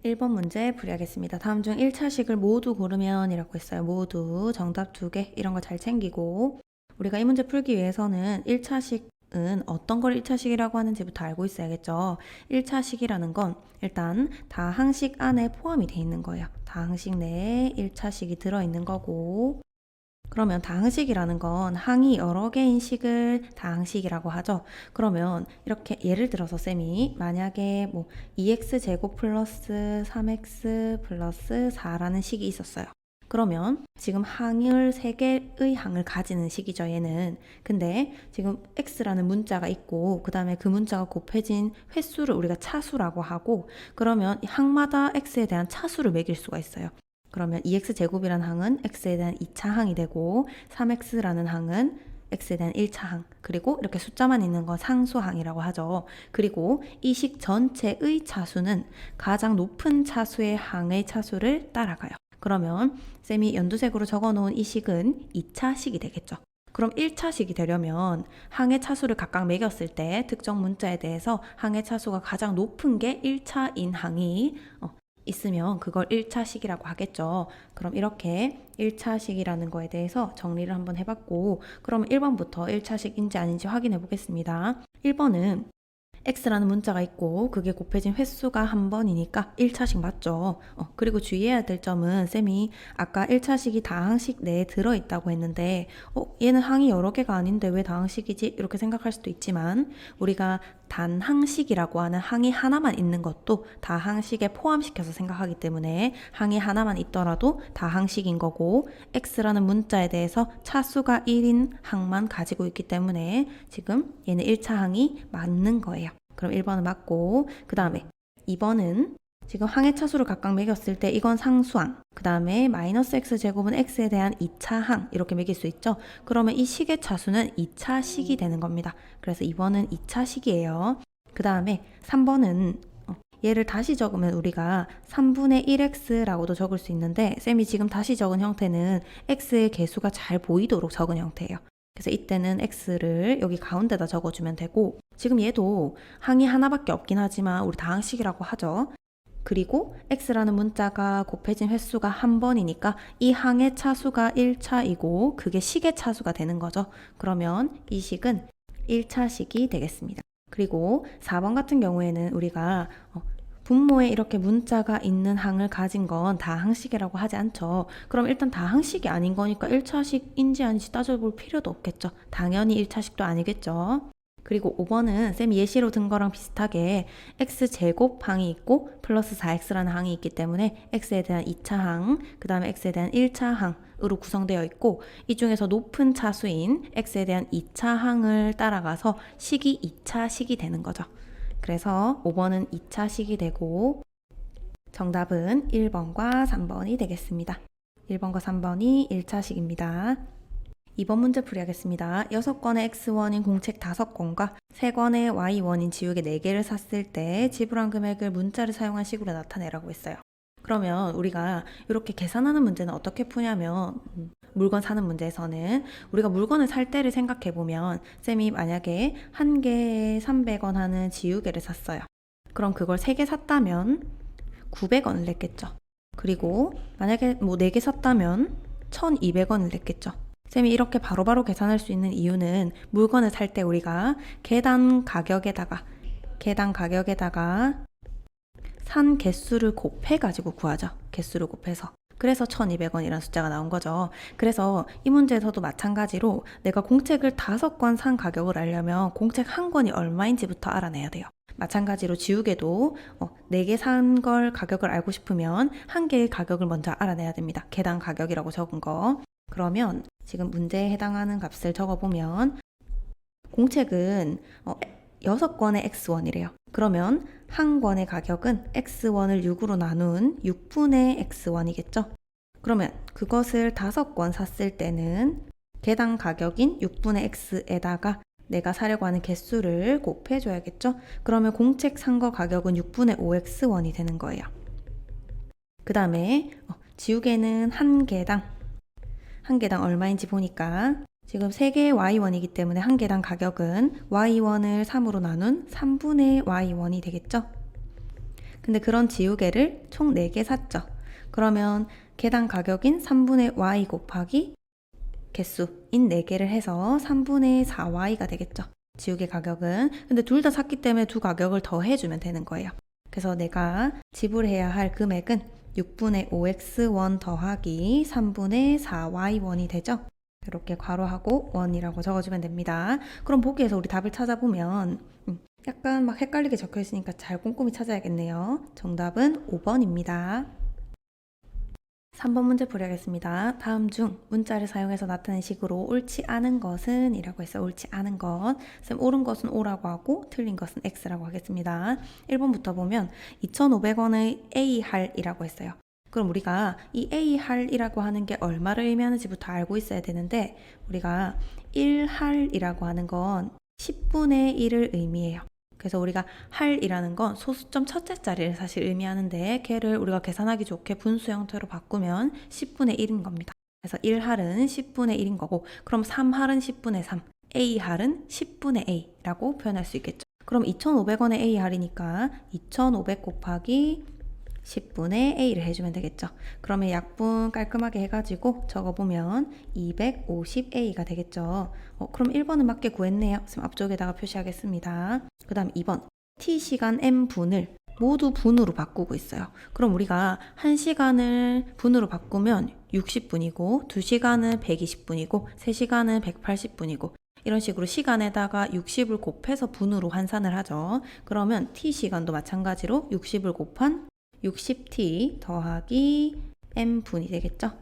1번 문제 풀이하겠습니다. 다음 중 1차식을 모두 고르면 이라고 했어요. 모두 정답 2개 이런 거 잘 챙기고 우리가 이 문제 풀기 위해서는 1차식은 어떤 걸 1차식이라고 하는지부터 알고 있어야겠죠. 1차식이라는 건 일단 다항식 안에 포함이 돼 있는 거예요. 다항식 내에 1차식이 들어있는 거고 그러면 다항식이라는 건 항이 여러 개인 식을 다항식이라고 하죠. 그러면 이렇게 예를 들어서 쌤이 만약에 뭐 2x제곱 플러스 3x 플러스 4라는 식이 있었어요. 그러면 지금 항을 3개의 항을 가지는 식이죠, 얘는. 근데 지금 x라는 문자가 있고 그 다음에 그 문자가 곱해진 횟수를 우리가 차수라고 하고 그러면 항마다 x에 대한 차수를 매길 수가 있어요. 그러면 2x제곱이라는 항은 x에 대한 2차 항이 되고 3x라는 항은 x에 대한 1차 항, 그리고 이렇게 숫자만 있는 건 상수항이라고 하죠. 그리고 이 식 전체의 차수는 가장 높은 차수의 항의 차수를 따라가요. 그러면 쌤이 연두색으로 적어놓은 이 식은 2차 식이 되겠죠. 그럼 1차 식이 되려면 항의 차수를 각각 매겼을 때 특정 문자에 대해서 항의 차수가 가장 높은 게 1차인 항이 있으면 그걸 1차식이라고 하겠죠. 그럼 이렇게 1차식이라는 거에 대해서 정리를 한번 해봤고 그럼 1번부터 1차식인지 아닌지 확인해 보겠습니다. 1번은 x라는 문자가 있고 그게 곱해진 횟수가 한 번이니까 1차식 맞죠. 그리고 주의해야 될 점은 쌤이 아까 1차식이 다항식 내에 들어있다고 했는데 얘는 항이 여러 개가 아닌데 왜 다항식이지? 이렇게 생각할 수도 있지만 우리가 단항식이라고 하는 항이 하나만 있는 것도 다항식에 포함시켜서 생각하기 때문에 항이 하나만 있더라도 다항식인 거고 x라는 문자에 대해서 차수가 1인 항만 가지고 있기 때문에 지금 얘는 1차 항이 맞는 거예요. 그럼 1번은 맞고 그 다음에 2번은 지금 항의 차수를 각각 매겼을 때 이건 상수항, 그 다음에 마이너스 x제곱은 x에 대한 2차 항 이렇게 매길 수 있죠. 그러면 이 식의 차수는 2차 식이 되는 겁니다. 그래서 2번은 2차 식이에요. 그 다음에 3번은 얘를 다시 적으면 우리가 3분의 1x라고도 적을 수 있는데 쌤이 지금 다시 적은 형태는 x의 개수가 잘 보이도록 적은 형태예요. 그래서 이때는 x를 여기 가운데다 적어주면 되고 지금 얘도 항이 하나밖에 없긴 하지만 우리 다항식이라고 하죠. 그리고 x라는 문자가 곱해진 횟수가 한 번이니까 이 항의 차수가 1차이고 그게 식의 차수가 되는 거죠. 그러면 이 식은 1차식이 되겠습니다. 그리고 4번 같은 경우에는 우리가 분모에 이렇게 문자가 있는 항을 가진 건 다항식이라고 하지 않죠. 그럼 일단 다항식이 아닌 거니까 1차식인지 아닌지 따져볼 필요도 없겠죠. 당연히 1차식도 아니겠죠. 그리고 5번은 쌤 예시로 든 거랑 비슷하게 x제곱 항이 있고 플러스 4x라는 항이 있기 때문에 x에 대한 2차 항, 그 다음에 x에 대한 1차 항으로 구성되어 있고 이 중에서 높은 차수인 x에 대한 2차 항을 따라가서 식이 2차 식이 되는 거죠. 그래서 5번은 2차 식이 되고 정답은 1번과 3번이 되겠습니다. 1번과 3번이 1차 식입니다. 2번 문제 풀이하겠습니다. 6권의 X1인 공책 5권과 3권의 Y1인 지우개 4개를 샀을 때 지불한 금액을 문자를 사용한 식으로 나타내라고 했어요. 그러면 우리가 이렇게 계산하는 문제는 어떻게 푸냐면 물건 사는 문제에서는 우리가 물건을 살 때를 생각해보면 쌤이 만약에 한 개에 300원 하는 지우개를 샀어요. 그럼 그걸 3개 샀다면 900원을 냈겠죠. 그리고 만약에 뭐 4개 샀다면 1200원을 냈겠죠. 쌤이 이렇게 바로바로 계산할 수 있는 이유는 물건을 살 때 우리가 개당 가격에다가 산 개수를 곱해가지고 구하죠. 개수를 곱해서. 그래서 1200원이라는 숫자가 나온 거죠. 그래서 이 문제에서도 마찬가지로 내가 공책을 5권 산 가격을 알려면 공책 한 권이 얼마인지부터 알아내야 돼요. 마찬가지로 지우개도 4개 산 걸 가격을 알고 싶으면 한 개의 가격을 먼저 알아내야 됩니다. 개당 가격이라고 적은 거. 그러면 지금 문제에 해당하는 값을 적어보면 공책은 6권의 x1이래요. 그러면 한 권의 가격은 x1을 6으로 나눈 6분의 x1이겠죠. 그러면 그것을 5권 샀을 때는 개당 가격인 6분의 x에다가 내가 사려고 하는 개수를 곱해줘야겠죠. 그러면 공책 산 거 가격은 6분의 5x1이 되는 거예요. 그 다음에 지우개는 한 개당 얼마인지 보니까 지금 3개의 y1이기 때문에 한 개당 가격은 y1을 3으로 나눈 3분의 y1이 되겠죠. 근데 그런 지우개를 총 4개 샀죠. 그러면 개당 가격인 3분의 y 곱하기 개수인 4개를 해서 3분의 4y가 되겠죠. 지우개 가격은. 근데 둘 다 샀기 때문에 두 가격을 더 해주면 되는 거예요. 그래서 내가 지불해야 할 금액은 6분의 5x1 더하기 3분의 4y1이 되죠. 이렇게 괄호하고 1이라고 적어주면 됩니다. 그럼 보기에서 우리 답을 찾아보면 약간 막 헷갈리게 적혀 있으니까 잘 꼼꼼히 찾아야겠네요. 정답은 5번입니다. 3번 문제 풀이하겠습니다. 다음 중 문자를 사용해서 나타낸 식으로 옳지 않은 것은 이라고 해서 옳지 않은 것. 쌤 옳은 것은 O라고 하고 틀린 것은 X라고 하겠습니다. 1번부터 보면 2,500원의 A할이라고 했어요. 그럼 우리가 이 A할이라고 하는 게 얼마를 의미하는지부터 알고 있어야 되는데 우리가 1할이라고 하는 건 10분의 1을 의미해요. 그래서 우리가 할이라는 건 소수점 첫째 자리를 사실 의미하는데 걔를 우리가 계산하기 좋게 분수 형태로 바꾸면 10분의 1인 겁니다. 그래서 1할은 10분의 1인 거고 그럼 3할은 10분의 3, A할은 10분의 A라고 표현할 수 있겠죠. 그럼 2,500원의 A할이니까 2,500 곱하기 10분의 A를 해주면 되겠죠. 그러면 약분 깔끔하게 해가지고 적어보면 250A가 되겠죠. 그럼 1번은 맞게 구했네요. 그럼 앞쪽에다가 표시하겠습니다. 그 다음 2번 T시간 M분을 모두 분으로 바꾸고 있어요. 그럼 우리가 1시간을 분으로 바꾸면 60분이고 2시간은 120분이고 3시간은 180분이고 이런 식으로 시간에다가 60을 곱해서 분으로 환산을 하죠. 그러면 T시간도 마찬가지로 60을 곱한 60t 더하기 n분이 되겠죠.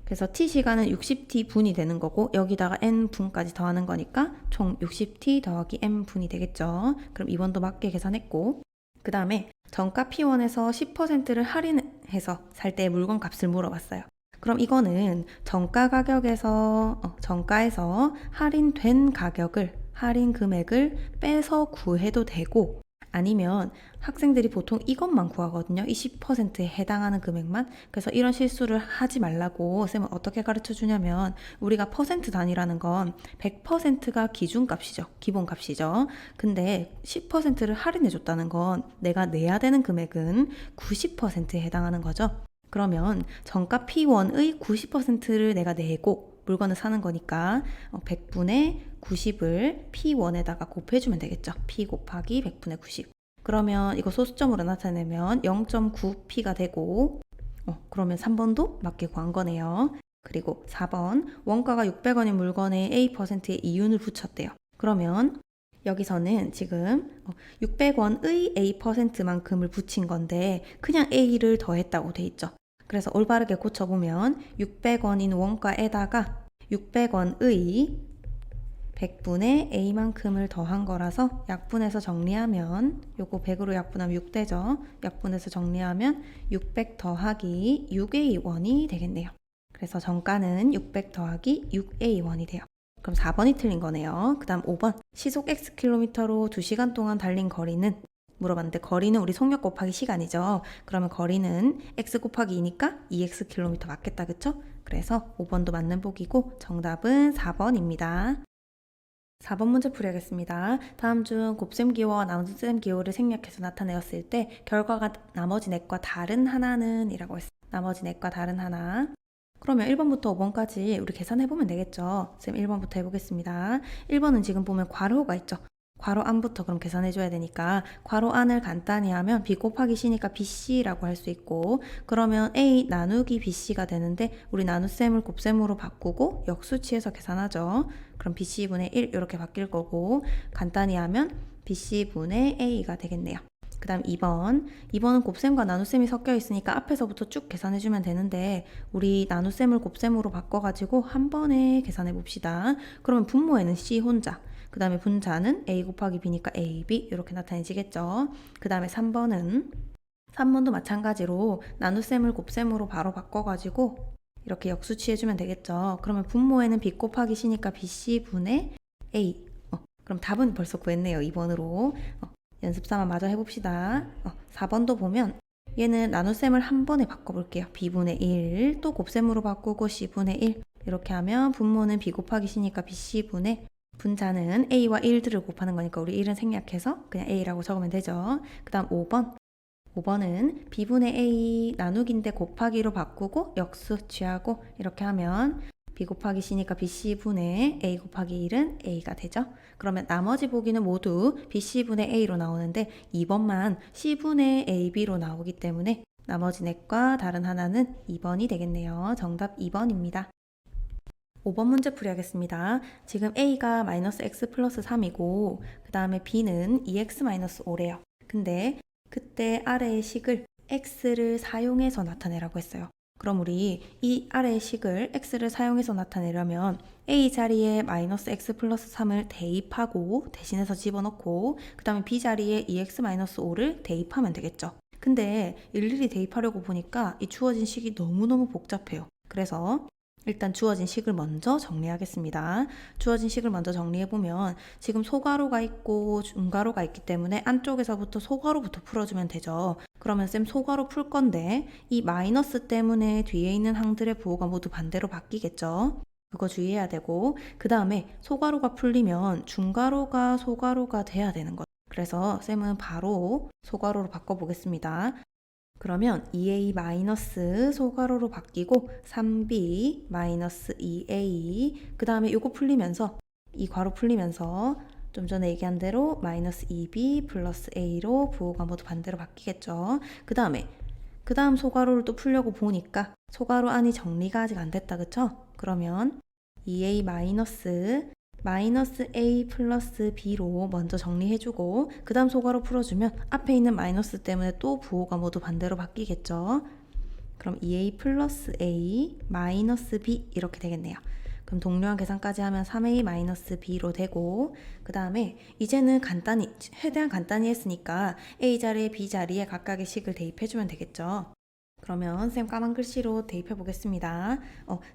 그래서 t시간은 60t 분이 되는 거고 여기다가 n분까지 더하는 거니까 총 60t 더하기 n분이 되겠죠. 그럼 2번도 맞게 계산했고 그 다음에 정가 P1에서 10%를 할인해서 살 때 물건 값을 물어봤어요. 그럼 이거는 정가 가격에서 정가에서 할인된 가격을 할인 금액을 빼서 구해도 되고 아니면 학생들이 보통 이것만 구하거든요. 이 10%에 해당하는 금액만. 그래서 이런 실수를 하지 말라고 쌤은 어떻게 가르쳐 주냐면 우리가 퍼센트 단위라는 건 100%가 기준값이죠. 기본값이죠. 근데 10%를 할인해 줬다는 건 내가 내야 되는 금액은 90%에 해당하는 거죠. 그러면 정가 P1의 90%를 내가 내고 물건을 사는 거니까 100분의 90을 P1에다가 곱해주면 되겠죠. P 곱하기 100분의 90. 그러면 이거 소수점으로 나타내면 0.9P가 되고 그러면 3번도 맞게 구한 거네요. 그리고 4번 원가가 600원인 물건에 A%의 이윤을 붙였대요. 그러면 여기서는 지금 600원의 A%만큼을 붙인 건데 그냥 A를 더했다고 돼 있죠. 그래서 올바르게 고쳐보면 600원인 원가에다가 600원의 100분의 A만큼을 더한 거라서 약분해서 정리하면 요거 100으로 약분하면 6되죠. 약분해서 정리하면 600 더하기 6A1이 되겠네요. 그래서 정가는 600 더하기 6A1이 돼요. 그럼 4번이 틀린 거네요. 그 다음 5번 시속 X킬로미터로 2시간 동안 달린 거리는 물어봤는데 거리는 우리 속력 곱하기 시간이죠. 그러면 거리는 x 곱하기 2니까 2x 맞겠다. 그쵸? 그래서 5번도 맞는 보기고 정답은 4번입니다. 4번 문제 풀이하겠습니다. 다음 중 곱셈 기호와 나눗셈 기호를 생략해서 나타내었을 때 결과가 나머지 넷과 다른 하나는 이라고 했어요. 나머지 넷과 다른 하나. 그러면 1번부터 5번까지 우리 계산해보면 되겠죠. 쌤 1번부터 해보겠습니다. 1번은 지금 보면 괄호가 있죠. 괄호 안부터 그럼 계산해줘야 되니까 괄호 안을 간단히 하면 b 곱하기 c니까 bc라고 할 수 있고 그러면 a 나누기 bc가 되는데 우리 나눗셈을 곱셈으로 바꾸고 역수치해서 계산하죠. 그럼 bc분의 1 이렇게 바뀔 거고 간단히 하면 bc분의 a가 되겠네요. 그 다음 2번은 곱셈과 나눗셈이 섞여 있으니까 앞에서부터 쭉 계산해주면 되는데 우리 나눗셈을 곱셈으로 바꿔가지고 한 번에 계산해 봅시다. 그러면 분모에는 c 혼자 그 다음에 분자는 a 곱하기 b니까 ab 이렇게 나타내지겠죠. 그 다음에 3번도 마찬가지로 나눗셈을 곱셈으로 바로 바꿔가지고 이렇게 역수치해주면 되겠죠. 그러면 분모에는 b 곱하기 c니까 bc분의 a 그럼 답은 벌써 구했네요. 2번으로 연습삼아 마저 해봅시다. 4번도 보면 얘는 나눗셈을 한 번에 바꿔볼게요. b분의 1 또 곱셈으로 바꾸고 c분의 1 이렇게 하면 분모는 b 곱하기 c니까 bc분의 분자는 a와 1들을 곱하는 거니까 우리 1은 생략해서 그냥 a라고 적으면 되죠. 그 다음 5번 5번은 b분의 a 나누기인데 곱하기로 바꾸고 역수 취하고 이렇게 하면 b 곱하기 c니까 bc분의 a 곱하기 1은 a가 되죠. 그러면 나머지 보기는 모두 bc분의 a로 나오는데 2번만 c분의 ab로 나오기 때문에 나머지 넷과 다른 하나는 2번이 되겠네요. 정답 2번입니다. 5번 문제 풀이하겠습니다. 지금 a가 마이너스 x 플러스 3이고 그 다음에 b는 2x 마이너스 5래요. 근데 그때 아래의 식을 x를 사용해서 나타내라고 했어요. 그럼 우리 이 아래의 식을 x를 사용해서 나타내려면 a 자리에 마이너스 x 플러스 3을 대입하고 대신해서 집어넣고 그 다음에 b 자리에 2x 마이너스 5를 대입하면 되겠죠. 근데 일일이 대입하려고 보니까 이 주어진 식이 너무너무 복잡해요. 그래서 일단 주어진 식을 먼저 정리하겠습니다. 주어진 식을 먼저 정리해보면 지금 소괄호가 있고 중괄호가 있기 때문에 안쪽에서부터 소괄호부터 풀어주면 되죠. 그러면 쌤 소괄호 풀 건데 이 마이너스 때문에 뒤에 있는 항들의 부호가 모두 반대로 바뀌겠죠. 그거 주의해야 되고 그 다음에 소괄호가 풀리면 중괄호가 소괄호가 돼야 되는 거죠. 그래서 쌤은 바로 소괄호로 바꿔보겠습니다. 그러면 2a 마이너스 소괄호로 바뀌고 3b 마이너스 2a 그 다음에 이거 풀리면서 이 괄호 풀리면서 좀 전에 얘기한 대로 마이너스 2b 플러스 a로 부호가 모두 반대로 바뀌겠죠. 그 다음 소괄호를 또 풀려고 보니까 소괄호 안이 정리가 아직 안 됐다 그쵸? 그러면 2a 마이너스 a 플러스 b로 먼저 정리해주고 그 다음 소괄호 풀어주면 앞에 있는 마이너스 때문에 또 부호가 모두 반대로 바뀌겠죠. 그럼 2a 플러스 a 마이너스 b 이렇게 되겠네요. 그럼 동료한 계산까지 하면 3a 마이너스 b로 되고 그 다음에 이제는 최대한 간단히 했으니까 a 자리에 b 자리에 각각의 식을 대입해주면 되겠죠. 그러면 쌤 까만 글씨로 대입해 보겠습니다.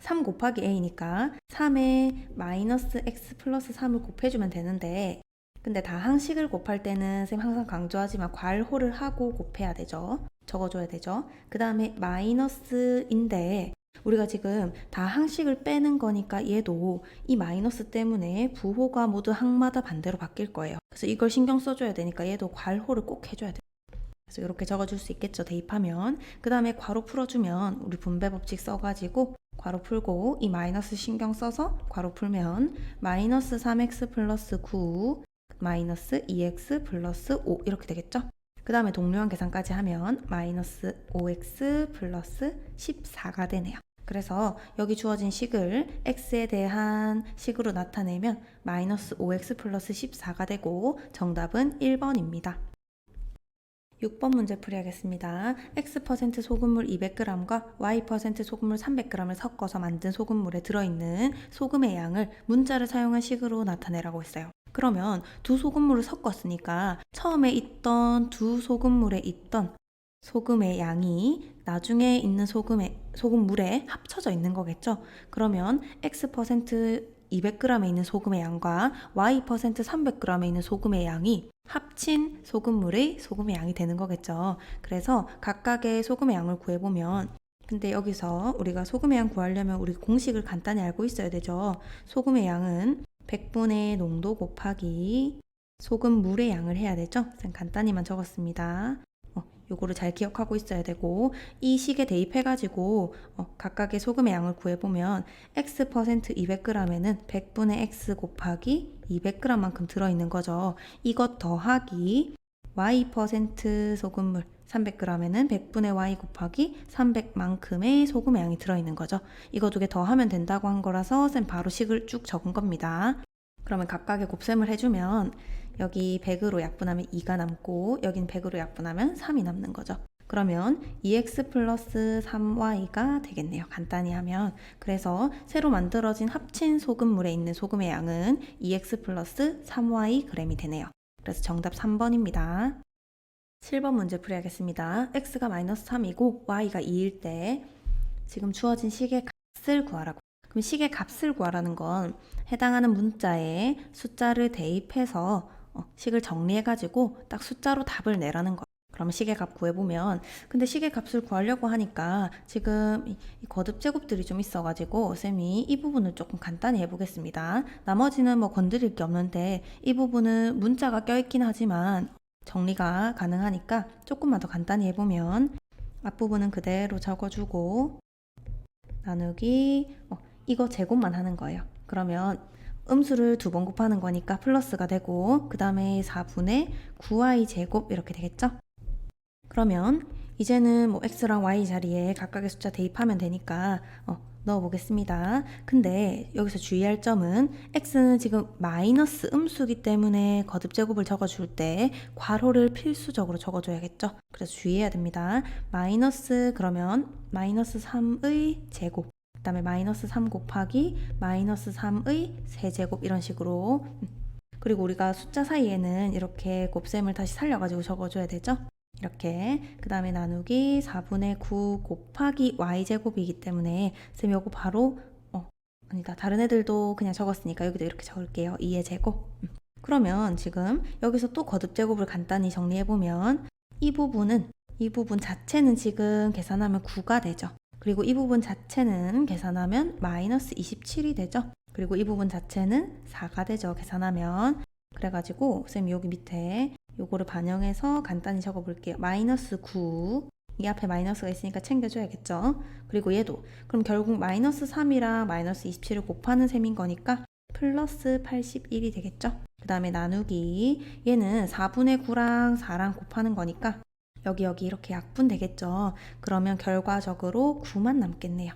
3 곱하기 a니까 3에 마이너스 x 플러스 3을 곱해주면 되는데 근데 다 항식을 곱할 때는 쌤 항상 강조하지만 괄호를 하고 곱해야 되죠. 적어줘야 되죠. 그 다음에 마이너스인데 우리가 지금 다 항식을 빼는 거니까 얘도 이 마이너스 때문에 부호가 모두 항마다 반대로 바뀔 거예요. 그래서 이걸 신경 써줘야 되니까 얘도 괄호를 꼭 해줘야 돼요. 그래서 이렇게 적어줄 수 있겠죠. 대입하면. 그 다음에 괄호 풀어주면 우리 분배 법칙 써가지고 괄호 풀고 이 마이너스 신경 써서 괄호 풀면 마이너스 3x 플러스 9 마이너스 2x 플러스 5 이렇게 되겠죠. 그 다음에 동료한 계산까지 하면 마이너스 5x 플러스 14가 되네요. 그래서 여기 주어진 식을 x에 대한 식으로 나타내면 마이너스 5x 플러스 14가 되고 정답은 1번입니다. 6번 문제 풀이하겠습니다. x% 소금물 200g과 y% 소금물 300g을 섞어서 만든 소금물에 들어있는 소금의 양을 문자를 사용한 식으로 나타내라고 했어요. 그러면 두 소금물을 섞었으니까 처음에 있던 두 소금물에 있던 소금의 양이 나중에 있는 소금물에 합쳐져 있는 거겠죠. 그러면 x% 200g에 있는 소금의 양과 y% 300g에 있는 소금의 양이 합친 소금물의 소금의 양이 되는 거겠죠. 그래서 각각의 소금의 양을 구해보면 근데 여기서 우리가 소금의 양 구하려면 우리 공식을 간단히 알고 있어야 되죠. 소금의 양은 100분의 농도 곱하기 소금물의 양을 해야 되죠. 간단히만 적었습니다. 요거를 잘 기억하고 있어야 되고 이 식에 대입해가지고 각각의 소금의 양을 구해보면 x% 200g에는 100분의 x 곱하기 200g만큼 들어있는 거죠. 이것 더하기 y% 소금물 300g에는 100분의 y 곱하기 300만큼의 소금의 양이 들어있는 거죠. 이거 두 개 더하면 된다고 한 거라서 쌤 바로 식을 쭉 적은 겁니다. 그러면 각각의 곱셈을 해주면 여기 100으로 약분하면 2가 남고 여긴 100으로 약분하면 3이 남는 거죠. 그러면 2x 플러스 3y가 되겠네요. 간단히 하면. 그래서 새로 만들어진 합친 소금물에 있는 소금의 양은 2x 플러스 3y g이 되네요. 그래서 정답 3번입니다. 7번 문제 풀이하겠습니다. x가 마이너스 3이고 y가 2일 때 지금 주어진 식의 값을 구하라고. 그럼 식의 값을 구하라는 건 해당하는 문자에 숫자를 대입해서 식을 정리해가지고 딱 숫자로 답을 내라는 거예요. 그러면 식의 값 구해보면 근데 식의 값을 구하려고 하니까 지금 이 거듭 제곱들이 좀 있어가지고 쌤이 이 부분을 조금 간단히 해보겠습니다. 나머지는 뭐 건드릴 게 없는데 이 부분은 문자가 껴있긴 하지만 정리가 가능하니까 조금만 더 간단히 해보면 앞부분은 그대로 적어주고 나누기 이거 제곱만 하는 거예요. 그러면 음수를 2번 곱하는 거니까 플러스가 되고 그 다음에 4분의 9y 제곱 이렇게 되겠죠? 그러면 이제는 뭐 x랑 y 자리에 각각의 숫자 대입하면 되니까 넣어 보겠습니다. 근데 여기서 주의할 점은 x는 지금 마이너스 음수기 때문에 거듭 제곱을 적어줄 때 괄호를 필수적으로 적어줘야겠죠. 그래서 주의해야 됩니다. 마이너스 그러면 마이너스 3의 제곱 그 다음에 마이너스 3 곱하기 마이너스 3의 세제곱 이런 식으로 그리고 우리가 숫자 사이에는 이렇게 곱셈을 다시 살려가지고 적어줘야 되죠. 이렇게 그 다음에 나누기 4분의 9 곱하기 y제곱이기 때문에 쌤 요거 바로 아니다 다른 애들도 그냥 적었으니까 여기도 이렇게 적을게요. 2의 제곱 그러면 지금 여기서 또 거듭제곱을 간단히 정리해보면 이 부분 자체는 지금 계산하면 9가 되죠. 그리고 이 부분 자체는 계산하면 마이너스 27이 되죠. 그리고 이 부분 자체는 4가 되죠. 계산하면 그래가지고 쌤 여기 밑에 요거를 반영해서 간단히 적어 볼게요. 마이너스 9 이 앞에 마이너스가 있으니까 챙겨줘야겠죠. 그리고 얘도 그럼 결국 마이너스 3이랑 마이너스 27을 곱하는 셈인 거니까 플러스 81이 되겠죠. 그 다음에 나누기 얘는 4분의 9랑 4랑 곱하는 거니까 여기 이렇게 약분 되겠죠. 그러면 결과적으로 9만 남겠네요.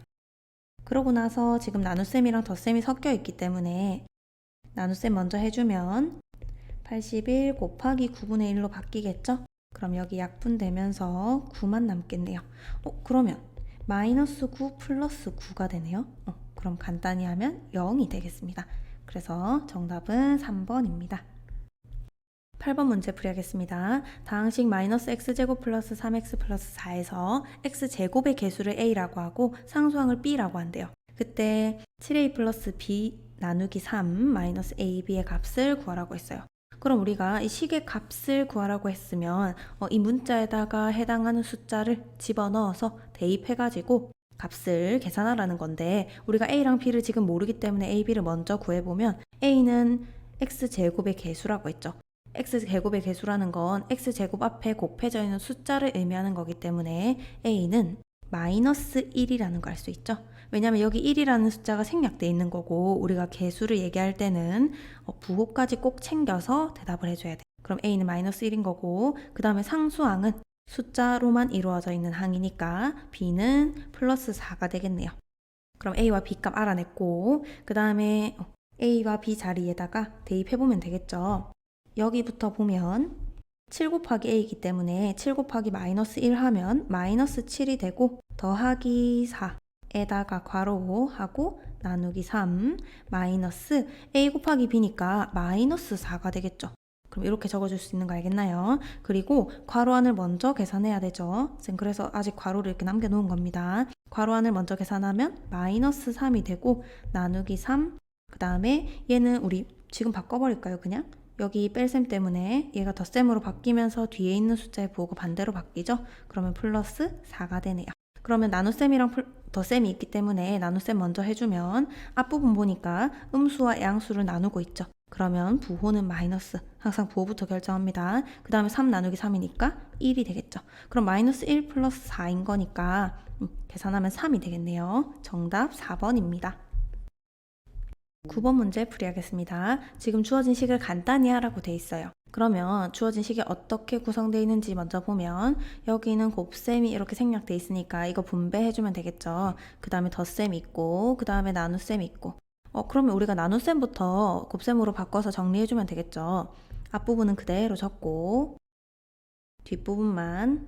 그러고 나서 지금 나눗셈이랑 덧셈이 섞여 있기 때문에 나눗셈 먼저 해주면 81 곱하기 9분의 1로 바뀌겠죠? 그럼 여기 약분되면서 9만 남겠네요. 그러면 마이너스 9 플러스 9가 되네요. 그럼 간단히 하면 0이 되겠습니다. 그래서 정답은 3번입니다. 8번 문제 풀이하겠습니다. 다항식 마이너스 x제곱 플러스 3x 플러스 4에서 x제곱의 개수를 a라고 하고 상수항을 b라고 한대요. 그때 7a 플러스 b 나누기 3 마이너스 ab의 값을 구하라고 했어요. 그럼 우리가 이 식의 값을 구하라고 했으면 이 문자에다가 해당하는 숫자를 집어넣어서 대입해가지고 값을 계산하라는 건데 우리가 a랑 b를 지금 모르기 때문에 a, b를 먼저 구해보면 a는 x제곱의 개수라고 했죠. x제곱의 개수라는 건 x제곱 앞에 곱해져 있는 숫자를 의미하는 거기 때문에 a는 마이너스 1이라는 걸 알 수 있죠. 왜냐면 여기 1이라는 숫자가 생략돼 있는 거고 우리가 개수를 얘기할 때는 부호까지 꼭 챙겨서 대답을 해줘야 돼. 그럼 a는 마이너스 1인 거고 그 다음에 상수항은 숫자로만 이루어져 있는 항이니까 b는 플러스 4가 되겠네요. 그럼 a와 b 값 알아냈고 그 다음에 a와 b 자리에다가 대입해보면 되겠죠. 여기부터 보면 7 곱하기 a이기 때문에 7 곱하기 마이너스 1 하면 마이너스 7이 되고 더하기 4에다가 괄호 하고 나누기 3 마이너스 a 곱하기 b니까 마이너스 4가 되겠죠. 그럼 이렇게 적어줄 수 있는 거 알겠나요? 그리고 괄호 안을 먼저 계산해야 되죠. 그래서 아직 괄호를 이렇게 남겨놓은 겁니다. 괄호 안을 먼저 계산하면 마이너스 3이 되고 나누기 3 그 다음에 얘는 우리 지금 바꿔버릴까요? 그냥? 여기 뺄셈 때문에 얘가 덧셈으로 바뀌면서 뒤에 있는 숫자의 부호가 반대로 바뀌죠? 그러면 플러스 4가 되네요. 그러면 나눗셈이랑 덧셈이 있기 때문에 나눗셈 먼저 해주면 앞부분 보니까 음수와 양수를 나누고 있죠. 그러면 부호는 마이너스, 항상 부호부터 결정합니다. 그 다음에 3 나누기 3이니까 1이 되겠죠. 그럼 마이너스 1 플러스 4인 거니까 계산하면 3이 되겠네요. 정답 4번입니다. 9번 문제 풀이하겠습니다. 지금 주어진 식을 간단히 하라고 돼 있어요. 그러면 주어진 식이 어떻게 구성되어 있는지 먼저 보면 여기는 곱셈이 이렇게 생략돼 있으니까 이거 분배해주면 되겠죠. 그 다음에 덧셈이 있고 그 다음에 나눗셈이 있고 그러면 우리가 나눗셈부터 곱셈으로 바꿔서 정리해주면 되겠죠. 앞부분은 그대로 적고 뒷부분만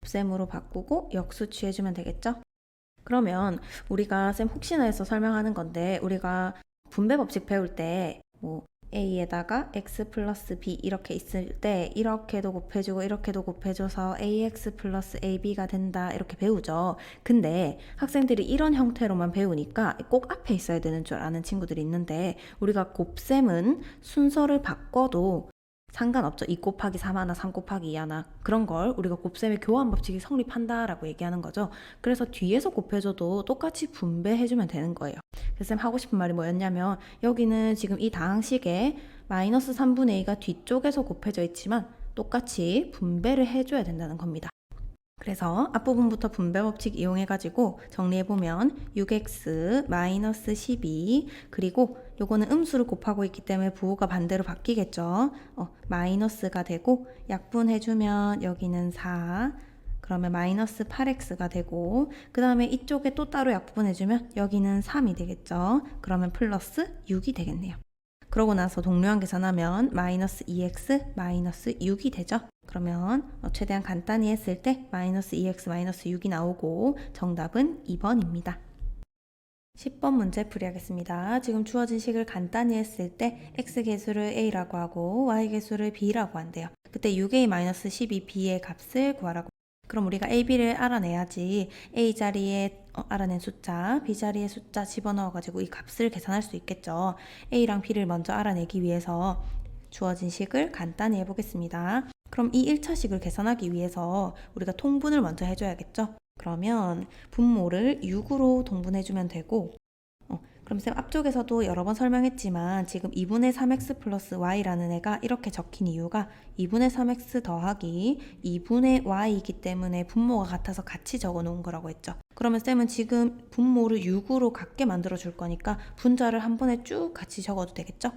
곱셈으로 바꾸고 역수 취해주면 되겠죠. 그러면 우리가 쌤 혹시나 해서 설명하는 건데 우리가 분배 법칙 배울 때 뭐 a에다가 x 플러스 b 이렇게 있을 때 이렇게도 곱해주고 이렇게도 곱해줘서 ax 플러스 ab가 된다 이렇게 배우죠. 근데 학생들이 이런 형태로만 배우니까 꼭 앞에 있어야 되는 줄 아는 친구들이 있는데 우리가 곱셈은 순서를 바꿔도 상관없죠. 2 곱하기 3 하나, 3 곱하기 2 하나 그런 걸 우리가 곱셈의 교환 법칙이 성립한다라고 얘기하는 거죠. 그래서 뒤에서 곱해줘도 똑같이 분배해주면 되는 거예요. 그래서 쌤 하고 싶은 말이 뭐였냐면 여기는 지금 이 다항식에 마이너스 3분의 2가 뒤쪽에서 곱해져 있지만 똑같이 분배를 해줘야 된다는 겁니다. 그래서 앞부분부터 분배 법칙 이용해가지고 정리해보면 6x-12 그리고 요거는 음수를 곱하고 있기 때문에 부호가 반대로 바뀌겠죠. 마이너스가 되고 약분해주면 여기는 4 그러면 마이너스 8x가 되고 그 다음에 이쪽에 또 따로 약분해주면 여기는 3이 되겠죠. 그러면 플러스 6이 되겠네요. 그러고 나서 동료항 계산하면 마이너스 2x 마이너스 6이 되죠. 그러면 최대한 간단히 했을 때 마이너스 2x 마이너스 6이 나오고 정답은 2번입니다. 10번 문제 풀이하겠습니다. 지금 주어진 식을 간단히 했을 때 x계수를 a라고 하고 y계수를 b라고 한대요. 그때 6a-12b의 값을 구하라고. 그럼 우리가 a, b를 알아내야지 a 자리에 알아낸 숫자, b 자리에 숫자 집어넣어가지고 이 값을 계산할 수 있겠죠. a랑 b를 먼저 알아내기 위해서 주어진 식을 간단히 해보겠습니다. 그럼 이 1차식을 계산하기 위해서 우리가 통분을 먼저 해줘야겠죠. 그러면 분모를 6으로 통분해주면 되고 그럼 쌤 앞쪽에서도 여러 번 설명했지만 지금 2분의 3x 플러스 y라는 애가 이렇게 적힌 이유가 2분의 3x 더하기 2분의 y이기 때문에 분모가 같아서 같이 적어 놓은 거라고 했죠. 그러면 쌤은 지금 분모를 6으로 같게 만들어 줄 거니까 분자를 한 번에 쭉 같이 적어도 되겠죠?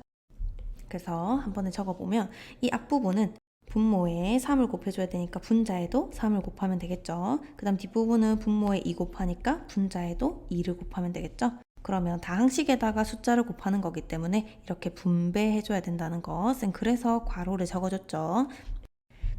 그래서 한 번에 적어보면 이 앞부분은 분모에 3을 곱해줘야 되니까 분자에도 3을 곱하면 되겠죠. 그 다음 뒷부분은 분모에 2 곱하니까 분자에도 2를 곱하면 되겠죠. 그러면 다항식에다가 숫자를 곱하는 거기 때문에 이렇게 분배해줘야 된다는 거. 쌤 그래서 괄호를 적어줬죠.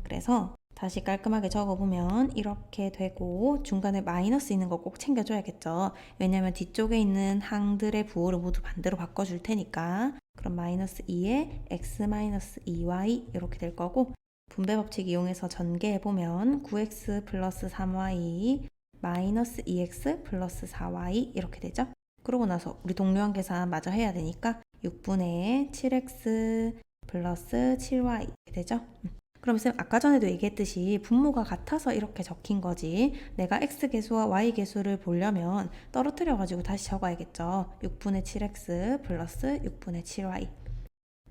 그래서 다시 깔끔하게 적어보면 이렇게 되고 중간에 마이너스 있는 거 꼭 챙겨줘야겠죠. 왜냐면 뒤쪽에 있는 항들의 부호를 모두 반대로 바꿔줄 테니까. 그럼 마이너스 2에 x 마이너스 2y 이렇게 될 거고 분배 법칙 이용해서 전개해보면 9x 플러스 3y 마이너스 2x 플러스 4y 이렇게 되죠. 그러고 나서 우리 동료항 계산 마저 해야 되니까 6분의 7x 플러스 7y 이렇게 되죠. 그럼 쌤 아까 전에도 얘기했듯이 분모가 같아서 이렇게 적힌 거지 내가 x계수와 y계수를 보려면 떨어뜨려 가지고 다시 적어야겠죠. 6분의 7x 플러스 6분의 7y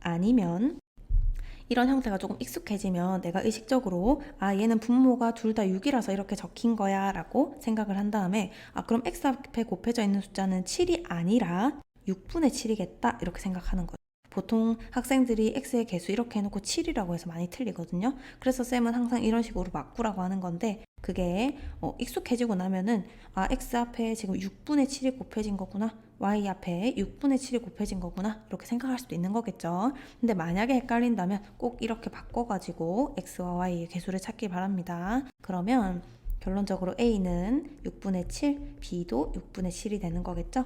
아니면 이런 형태가 조금 익숙해지면 내가 의식적으로 얘는 분모가 둘 다 6이라서 이렇게 적힌 거야 라고 생각을 한 다음에 그럼 x 앞에 곱해져 있는 숫자는 7이 아니라 6분의 7이겠다 이렇게 생각하는 거죠. 보통 학생들이 x의 개수 이렇게 해놓고 7이라고 해서 많이 틀리거든요. 그래서 쌤은 항상 이런 식으로 바꾸라고 하는 건데 그게 익숙해지고 나면은 x 앞에 지금 6분의 7이 곱해진 거구나 y 앞에 6분의 7이 곱해진 거구나 이렇게 생각할 수도 있는 거겠죠. 근데 만약에 헷갈린다면 꼭 이렇게 바꿔가지고 x와 y의 개수를 찾길 바랍니다. 그러면 결론적으로 a는 6분의 7, b도 6분의 7이 되는 거겠죠.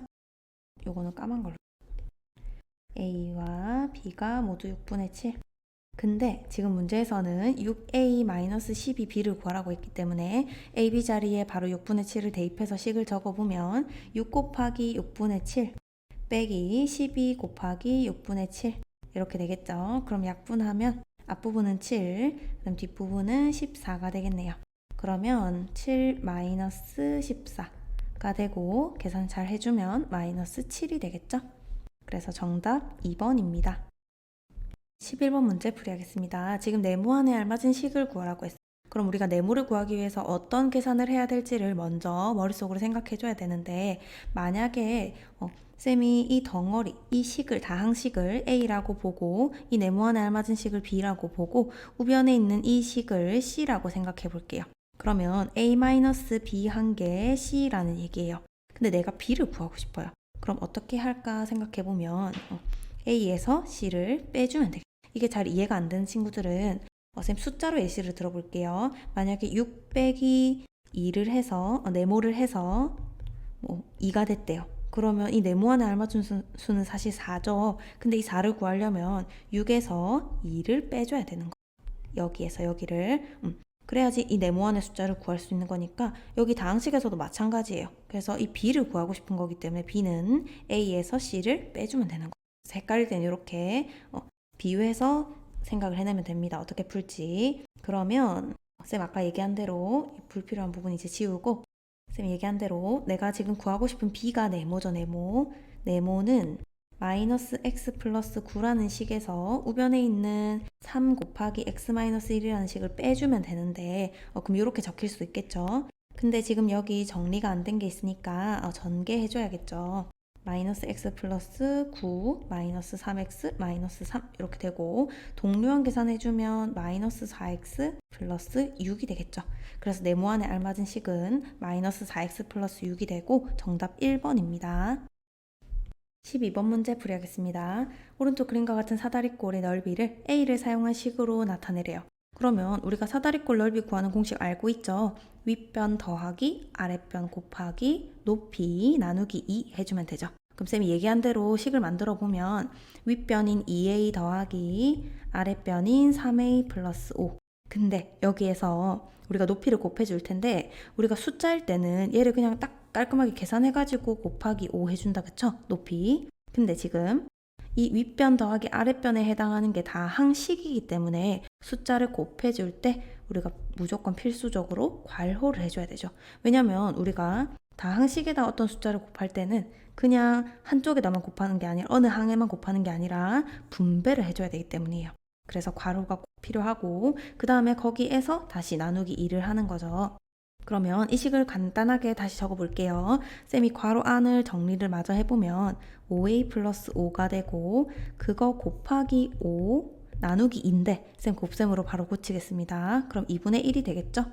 요거는 까만 걸로 a와 b가 모두 6분의 7. 근데 지금 문제에서는 6a-12b를 구하라고 했기 때문에 ab 자리에 바로 6분의 7을 대입해서 식을 적어보면 6 곱하기 6분의 7 빼기 12 곱하기 6분의 7 이렇게 되겠죠. 그럼 약분하면 앞부분은 7, 그럼 뒷부분은 14가 되겠네요. 그러면 7-14가 되고 계산 잘 해주면 마이너스 7이 되겠죠. 그래서 정답 2번입니다. 11번 문제 풀이하겠습니다. 지금 네모안에 알맞은 식을 구하라고 했어요. 그럼 우리가 네모를 구하기 위해서 어떤 계산을 해야 될지를 먼저 머릿속으로 생각해 줘야 되는데 만약에 쌤이 이 덩어리, 이 식을, 다항식을 A라고 보고 이 네모안에 알맞은 식을 B라고 보고 우변에 있는 이 식을 C라고 생각해 볼게요. 그러면 A-B 한 개 C라는 얘기예요. 근데 내가 B를 구하고 싶어요. 그럼 어떻게 할까 생각해 보면 A에서 C를 빼주면 되겠죠. 이게 잘 이해가 안 되는 친구들은 쌤 숫자로 예시를 들어볼게요. 만약에 6 빼기 2를 해서 네모를 해서 2가 됐대요. 그러면 이 네모안에 알맞은 수는 사실 4죠. 근데 이 4를 구하려면 6에서 2를 빼줘야 되는 거예요. 여기에서 여기를 그래야지 이 네모안의 숫자를 구할 수 있는 거니까 여기 다항식에서도 마찬가지예요. 그래서 이 b를 구하고 싶은 거기 때문에 b는 a에서 c를 빼주면 되는 거예요. 헷갈릴 때는 이렇게 비유해서 생각을 해내면 됩니다. 어떻게 풀지. 그러면 쌤 아까 얘기한 대로 불필요한 부분 이제 지우고 쌤 얘기한 대로 내가 지금 구하고 싶은 b가 네모죠. 네모는 마이너스 x 플러스 9라는 식에서 우변에 있는 3 곱하기 x 마이너스 1이라는 식을 빼주면 되는데 그럼 이렇게 적힐 수 있겠죠. 근데 지금 여기 정리가 안 된 게 있으니까 전개해줘야겠죠. 마이너스 x 플러스 9 마이너스 3x 마이너스 3 이렇게 되고 동류한 계산해주면 마이너스 4x 플러스 6이 되겠죠. 그래서 네모안에 알맞은 식은 마이너스 4x 플러스 6이 되고 정답 1번입니다. 12번 문제 풀이하겠습니다. 오른쪽 그림과 같은 사다리꼴의 넓이를 a를 사용한 식으로 나타내래요. 그러면 우리가 사다리꼴 넓이 구하는 공식 알고 있죠? 윗변 더하기 아랫변 곱하기 높이 나누기 2 해주면 되죠. 그럼 쌤이 얘기한 대로 식을 만들어 보면 윗변인 2a 더하기 아랫변인 3a 플러스 5. 근데 여기에서 우리가 높이를 곱해줄 텐데 우리가 숫자일 때는 얘를 그냥 딱 깔끔하게 계산해가지고 곱하기 5 해준다 그쵸? 높이. 근데 지금 이 윗변 더하기 아랫변에 해당하는 게 다 항식이기 때문에 숫자를 곱해줄 때 우리가 무조건 필수적으로 괄호를 해줘야 되죠. 왜냐면 우리가 다 항식에다 어떤 숫자를 곱할 때는 그냥 한쪽에다만 곱하는 게 아니라 어느 항에만 곱하는 게 아니라 분배를 해줘야 되기 때문이에요. 그래서 괄호가 꼭 필요하고 그 다음에 거기에서 다시 나누기 2를 하는 거죠. 그러면 이 식을 간단하게 다시 적어볼게요. 쌤이 괄호 안을 정리를 마저 해보면 5a 플러스 5가 되고 그거 곱하기 5 나누기 2인데 쌤 곱셈으로 바로 고치겠습니다. 그럼 2분의 1이 되겠죠?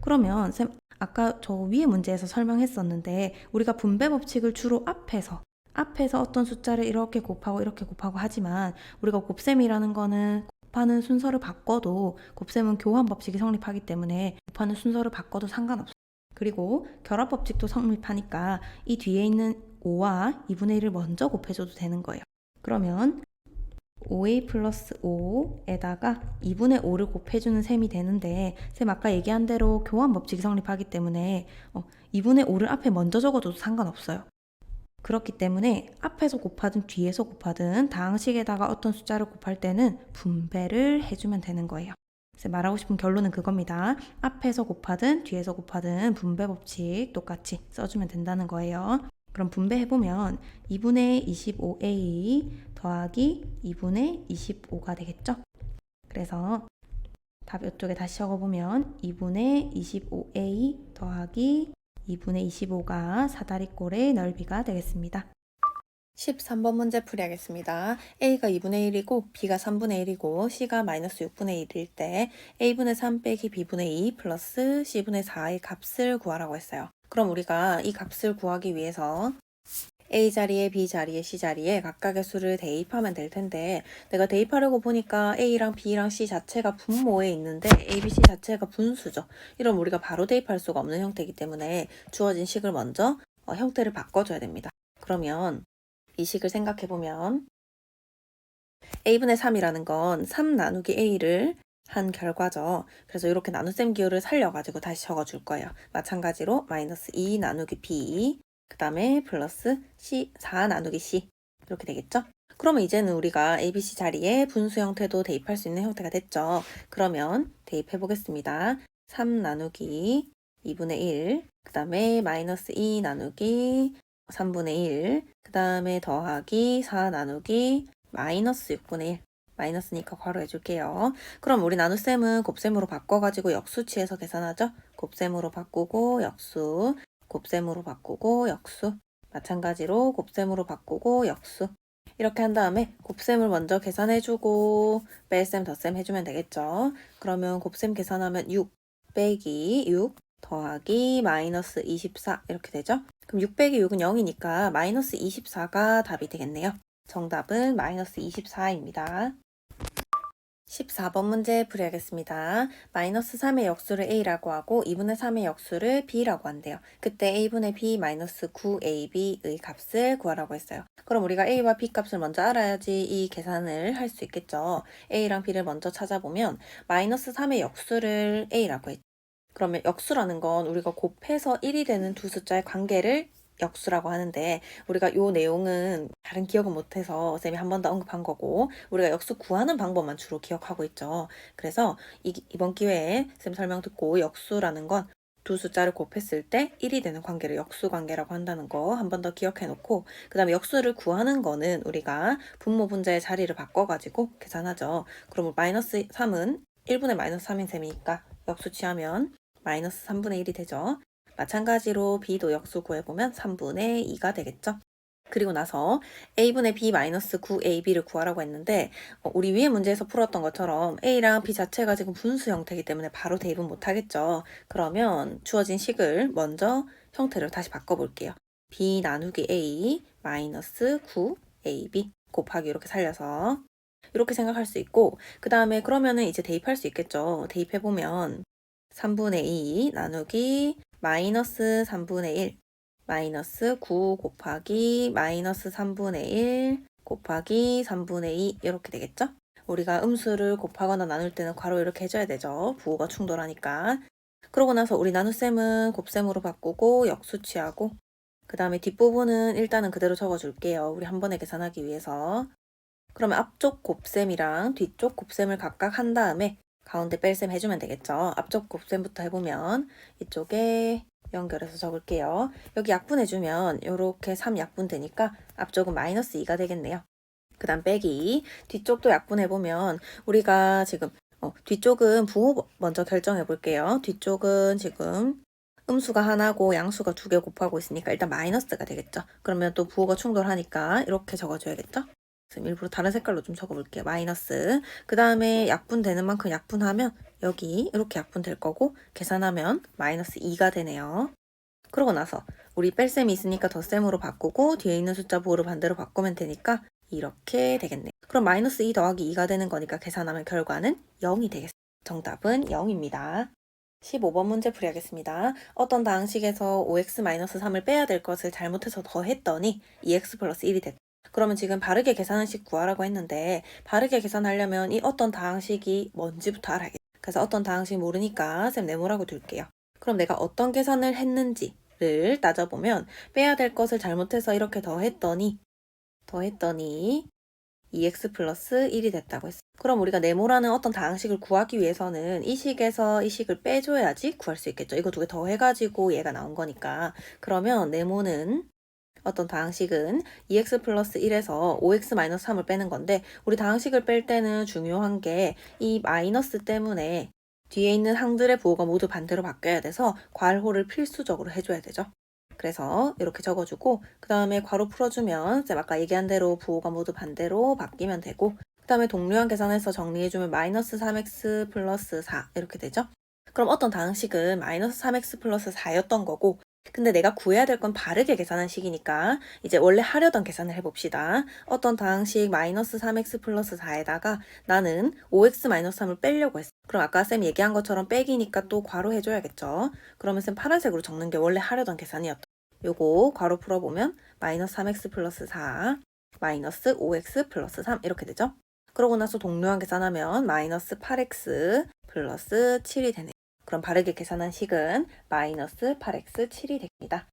그러면 쌤 아까 저 위에 문제에서 설명했었는데 우리가 분배 법칙을 주로 앞에서 어떤 숫자를 이렇게 곱하고 하지만 우리가 곱셈이라는 거는 곱하는 순서를 바꿔도 곱셈은 교환 법칙이 성립하기 때문에 곱하는 순서를 바꿔도 상관없어요. 그리고 결합 법칙도 성립하니까 이 뒤에 있는 5와 2분의 1을 먼저 곱해줘도 되는 거예요. 그러면 5a 플러스 5에다가 2분의 5를 곱해주는 셈이 되는데 쌤 아까 얘기한 대로 교환 법칙이 성립하기 때문에 2분의 5를 앞에 먼저 적어도 상관없어요. 그렇기 때문에 앞에서 곱하든 뒤에서 곱하든 다항식에다가 어떤 숫자를 곱할 때는 분배를 해주면 되는 거예요. 쌤 말하고 싶은 결론은 그겁니다. 앞에서 곱하든 뒤에서 곱하든 분배 법칙 똑같이 써주면 된다는 거예요. 그럼 분배해보면 2분의 25a 더하기 2분의 25가 되겠죠? 그래서 답 이쪽에 다시 적어보면 2분의 25a 더하기 2분의 25가 사다리꼴의 넓이가 되겠습니다. 13번 문제 풀이하겠습니다. a가 2분의 1이고 b가 3분의 1이고 c가 마이너스 6분의 1일 때 a분의 3 빼기 b분의 2 플러스 c분의 4의 값을 구하라고 했어요. 그럼 우리가 이 값을 구하기 위해서 A 자리에 B 자리에 C 자리에 각각의 수를 대입하면 될 텐데 내가 대입하려고 보니까 A랑 B랑 C 자체가 분모에 있는데 A, B, C 자체가 분수죠. 이러면 우리가 바로 대입할 수가 없는 형태이기 때문에 주어진 식을 먼저 형태를 바꿔줘야 됩니다. 그러면 이 식을 생각해보면 A분의 3이라는 건 3 나누기 A를 한 결과죠. 그래서 이렇게 나눗셈 기호를 살려가지고 다시 적어줄 거예요. 마찬가지로 마이너스 2 나누기 B 그 다음에 플러스 C 4 나누기 C 이렇게 되겠죠? 그러면 이제는 우리가 ABC 자리에 분수 형태도 대입할 수 있는 형태가 됐죠. 그러면 대입해 보겠습니다. 3 나누기 2분의 1, 그 다음에 마이너스 2 나누기 3분의 1, 그 다음에 더하기 4 나누기 마이너스 6분의 1. 마이너스니까 괄호 해줄게요. 그럼 우리 나눗셈은 곱셈으로 바꿔가지고 역수치해서 계산하죠. 곱셈으로 바꾸고 역수, 곱셈으로 바꾸고 역수, 마찬가지로 곱셈으로 바꾸고 역수. 이렇게 한 다음에 곱셈을 먼저 계산해주고 뺄셈 덧셈 해주면 되겠죠. 그러면 곱셈 계산하면 6 빼기 6 더하기 마이너스 24 이렇게 되죠. 그럼 6 빼기 6은 0이니까 마이너스 24가 답이 되겠네요. 정답은 마이너스 24입니다. 14번 문제 풀이하겠습니다. 마이너스 3의 역수를 a라고 하고 2분의 3의 역수를 b라고 한대요. 그때 a분의 b 마이너스 9ab의 값을 구하라고 했어요. 그럼 우리가 a와 b 값을 먼저 알아야지 이 계산을 할 수 있겠죠. a랑 b를 먼저 찾아보면 마이너스 3의 역수를 a라고 했죠. 그러면 역수라는 건 우리가 곱해서 1이 되는 두 숫자의 관계를 역수라고 하는데 우리가 요 내용은 다른 기억은 못해서 쌤이 한 번 더 언급한 거고 우리가 역수 구하는 방법만 주로 기억하고 있죠. 그래서 이번 기회에 쌤 설명 듣고 역수라는 건 두 숫자를 곱했을 때 1이 되는 관계를 역수관계라고 한다는 거 한 번 더 기억해 놓고, 그 다음에 역수를 구하는 거는 우리가 분모 분자의 자리를 바꿔가지고 계산하죠. 그럼 마이너스 3은 1분의 마이너스 3인 셈이니까 역수 취하면 마이너스 3분의 1이 되죠. 마찬가지로 b도 역수 구해보면 3분의 2가 되겠죠. 그리고 나서 a분의 b-9ab를 구하라고 했는데, 우리 위에 문제에서 풀었던 것처럼 a랑 b 자체가 지금 분수 형태이기 때문에 바로 대입은 못하겠죠. 그러면 주어진 식을 먼저 형태를 다시 바꿔볼게요. b 나누기 a 마이너스 9ab 곱하기 이렇게 살려서 이렇게 생각할 수 있고, 그 다음에 그러면은 이제 대입할 수 있겠죠. 대입해보면 3분의 2 나누기 마이너스 3분의 1 마이너스 9 곱하기 마이너스 3분의 1 곱하기 3분의 2 이렇게 되겠죠? 우리가 음수를 곱하거나 나눌 때는 괄호 이렇게 해줘야 되죠. 부호가 충돌하니까. 그러고 나서 우리 나눗셈은 곱셈으로 바꾸고 역수 취하고, 그 다음에 뒷부분은 일단은 그대로 적어줄게요. 우리 한 번에 계산하기 위해서. 그러면 앞쪽 곱셈이랑 뒤쪽 곱셈을 각각 한 다음에 가운데 뺄셈 해주면 되겠죠. 앞쪽 곱셈부터 해보면 이쪽에 연결해서 적을게요. 여기 약분해주면 이렇게 3 약분되니까 앞쪽은 마이너스 2가 되겠네요. 그 다음 빼기, 뒤쪽도 약분해보면 우리가 지금 뒤쪽은 부호 먼저 결정해 볼게요. 뒤쪽은 지금 음수가 하나고 양수가 2개 곱하고 있으니까 일단 마이너스가 되겠죠. 그러면 또 부호가 충돌하니까 이렇게 적어줘야겠죠. 지금 일부러 다른 색깔로 좀 적어볼게요. 마이너스. 그 다음에 약분되는 만큼 약분하면 여기 이렇게 약분될 거고, 계산하면 마이너스 2가 되네요. 그러고 나서 우리 뺄셈이 있으니까 덧셈으로 바꾸고 뒤에 있는 숫자 부호를 반대로 바꾸면 되니까 이렇게 되겠네요. 그럼 마이너스 2 더하기 2가 되는 거니까 계산하면 결과는 0이 되겠습니다. 정답은 0입니다. 15번 문제 풀이하겠습니다. 어떤 다항식에서 5x-3을 빼야 될 것을 잘못해서 더했더니 2x 플러스 1이 됐다. 그러면 지금 바르게 계산한 식 구하라고 했는데, 바르게 계산하려면 이 어떤 다항식이 뭔지부터 알아야겠다. 그래서 어떤 다항식 모르니까 쌤 네모라고 둘게요. 그럼 내가 어떤 계산을 했는지를 따져보면 빼야 될 것을 잘못해서 이렇게 더했더니 2x 플러스 1이 됐다고 했어요. 그럼 우리가 네모라는 어떤 다항식을 구하기 위해서는 이 식에서 이 식을 빼줘야지 구할 수 있겠죠. 이거 두 개 더해가지고 얘가 나온 거니까. 그러면 네모는 어떤 다항식은 2x 플러스 1에서 5x 마이너스 3을 빼는 건데, 우리 다항식을 뺄 때는 중요한 게 이 마이너스 때문에 뒤에 있는 항들의 부호가 모두 반대로 바뀌어야 돼서 괄호를 필수적으로 해줘야 되죠. 그래서 이렇게 적어주고, 그 다음에 괄호 풀어주면 쌤 아까 얘기한 대로 부호가 모두 반대로 바뀌면 되고, 그 다음에 동류한 계산해서 정리해주면 마이너스 3x 플러스 4 이렇게 되죠. 그럼 어떤 다항식은 마이너스 3x 플러스 4였던 거고, 근데 내가 구해야 될 건 바르게 계산한 식이니까 이제 원래 하려던 계산을 해봅시다. 어떤 다항식 마이너스 3x 플러스 4에다가 나는 5x 마이너스 3을 빼려고 했어. 그럼 아까 쌤 얘기한 것처럼 빼기니까 또 괄호 해줘야겠죠. 그러면 쌤 파란색으로 적는 게 원래 하려던 계산이었다. 요거 괄호 풀어보면 마이너스 3x 플러스 4 마이너스 5x 플러스 3 이렇게 되죠. 그러고 나서 동류한 계산하면 마이너스 8x 플러스 7이 되네요. 그럼 바르게 계산한 식은 마이너스 8x 7이 됩니다.